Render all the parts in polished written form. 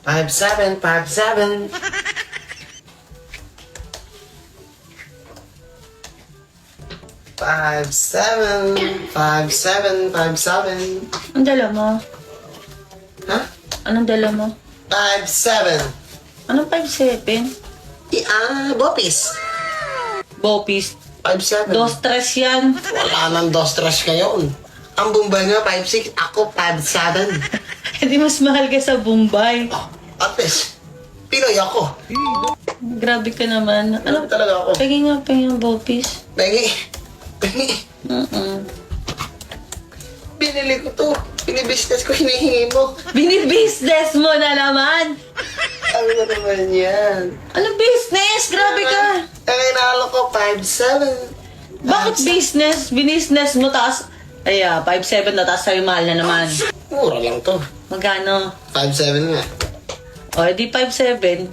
5-7, 5-7. 5-7, 5-7, 5-7. Ang dala mo? Ha? Anong dala mo? 5-7. Anong 5'7"? Bopis. Bopis. 5-7. Dos tres yan. Wala nang dos trash ngayon. Ang Bombay nga 5-6, ako 5-7. Hindi mas mahal ka sa Bombay. Oh, at least, Pinoy ako. Grabe ka naman. Ano talaga ako? Pagin nga pa yung Bopis. Bengi. Bengi. Binili ko to. Binibusiness ko, hinihingi mo. Bini-business mo na naman. Ano na naman yan? Ano business? Grabe ka. Ang inalo ko, 5-7. Bakit business? Binisnes mo taas. Ay, 5'7" na taas sa'yo mahal na naman. Mura lang to. Magkano? 5-7 nga. O, edi 5'7".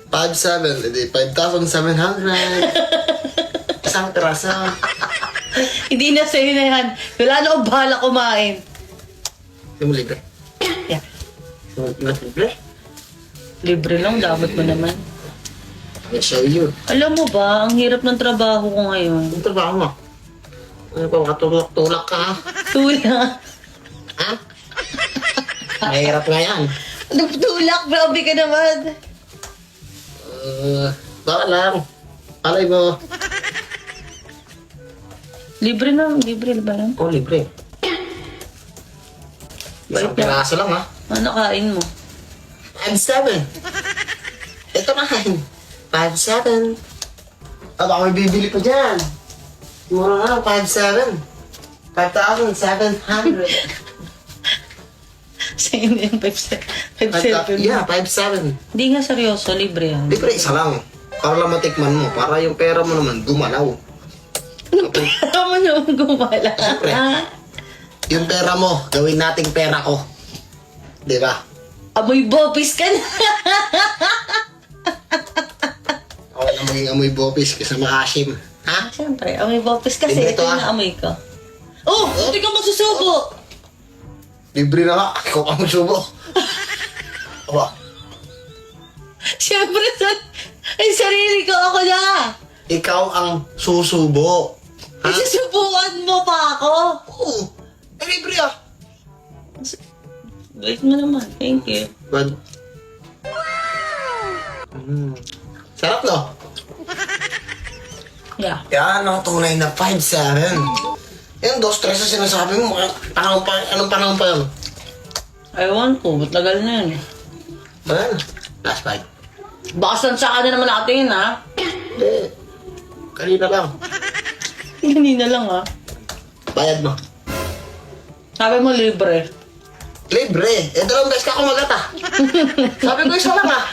5-7, edi 5,700. Isang piraso. Hindi na sa'yo na yan. Wala na akong bahala kumain. Hindi mo libre. Yeah. Libre? Libre lang, dapat mo naman. I show you. Alam mo ba, ang hirap ng trabaho ko ngayon. Ang trabaho mo. Ano pa, makatulak-tulak ka ha? Tulak. Ha? Mahirap nga yan. Tulak, grabe ka naman. Baka lang. Palay mo. Libre ba yan? Oh, libre. Isang Bait na. piraso lang ha. Ano kain mo? 5-7. Ito na. 5-7. Baka may bibili pa dyan. Mura na lang, 5-7. 5,700. Sa'yo na yung 5'7". Yeah, 5-7. Hindi nga seryoso, libre yan. Libre, isa lang. Para lang matikman mo. Para yung pera mo naman gumalaw. Pero mo naman gumala. Siyempre. Yung pera mo, gawin nating pera ko. Di ba? Amoy bopis ka na. Ako na maging amoy bopis kaysa maasim. Ha? Siyempre, amoy bopis kasi Libre ito to, yung amoy ko. Oh, hindi ka masusubo. Libre na nga. Ikaw ang magsubo. Aba, Siyempre, ay sarili ko ako na. ikaw ang susubo. Ha? Isusubuan mo pa ako. Oo. Eh, libre ah. Wait mo naman, thank you. But, sarap no? Yeah. Yan ang tunay na 5-7. Yung 2-3 na sinasabi mo, panahon pa, anong panahon pa yun? Ewan ko, matagal na yun. Ayan, last 5. Baka saan na naman natin, ha? Hindi, kanina lang. Ganina lang, ha? Bayad mo. Sabi mo libre. Libre. Eh, 2 beses ka kumagat ah. Sabi ko isa lang ah.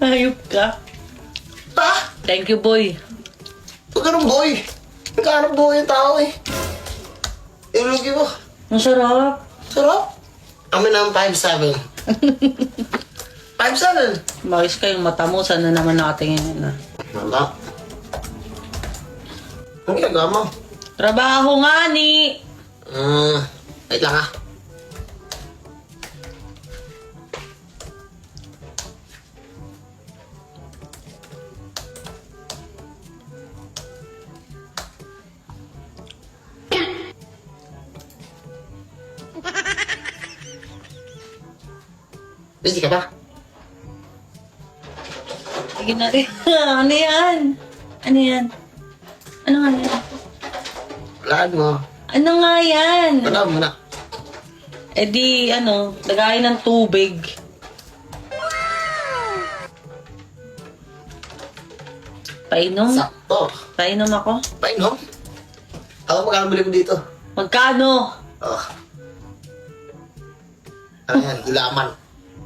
Hayop ka. Ha? Thank you, boy. Huwag ganun boy. Nagkahanap boy yung tao eh. Ilugi mo. Masarap. Sarap. Amin ang 5-7. 5-7. Maris kayong mata mo, saan na naman nakatingin na? Wala. Ang ginagawa mo? Trabaho nga ni. Wait lang ah. Busy ka ba? Sige na rin. Ano yan? Ano yan? Ano nga yan? Laan mo. Ano nga yan? Wala mo na. Eh di, lagayin ng tubig. Painom? Sakto. Painom ako? Painom? Ako magkano bili mo dito? Magkano? Oh. Ano yan? Gulaman.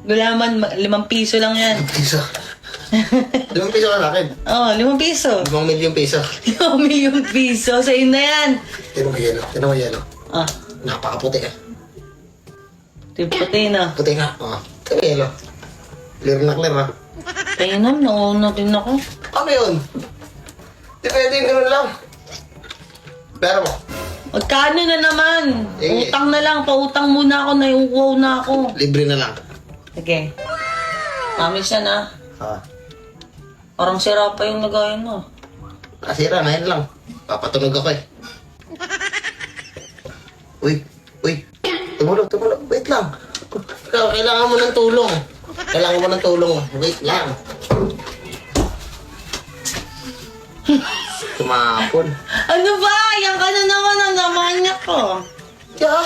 Gulaman, 5 piso lang yan. 5 piso. 5 piso ka sa akin. Oh, 5 piso. 5 milyong piso. 5 milyong piso. Sa'yo na yan. Tinan mo yelo. Tinan mo yelo. Ah, Napakaputi eh. puti na. Puti nga. Oh. Tinan mo yelo. Clear na clear ha. Painom, nauna din ako. Ano yun? Di pwede yung ganun lang. Pero mo. Magkano na naman? Eh. Utang na lang. Pautang muna ako. Naiuwaw na ako. Libre na lang. Sige. Promise yan ah. Ah. Parang sira pa yung lagayan mo. Kasira, na yun lang. Papatunog ako eh. Uy, uy. Tumulog. Wait lang. Ikaw, kailangan mo ng tulong. Wait lang. Tumapon. Ano ba? Yan ka na naman ang namanyak ko. Yeah.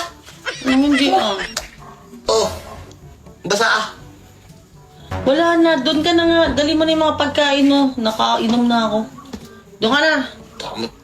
Hindi ah. Oh. Basa ah. Wala na. Doon ka na nga. Dali mo na yung mga pagkain mo. Nakainom na ako. Doon ka na. Tamot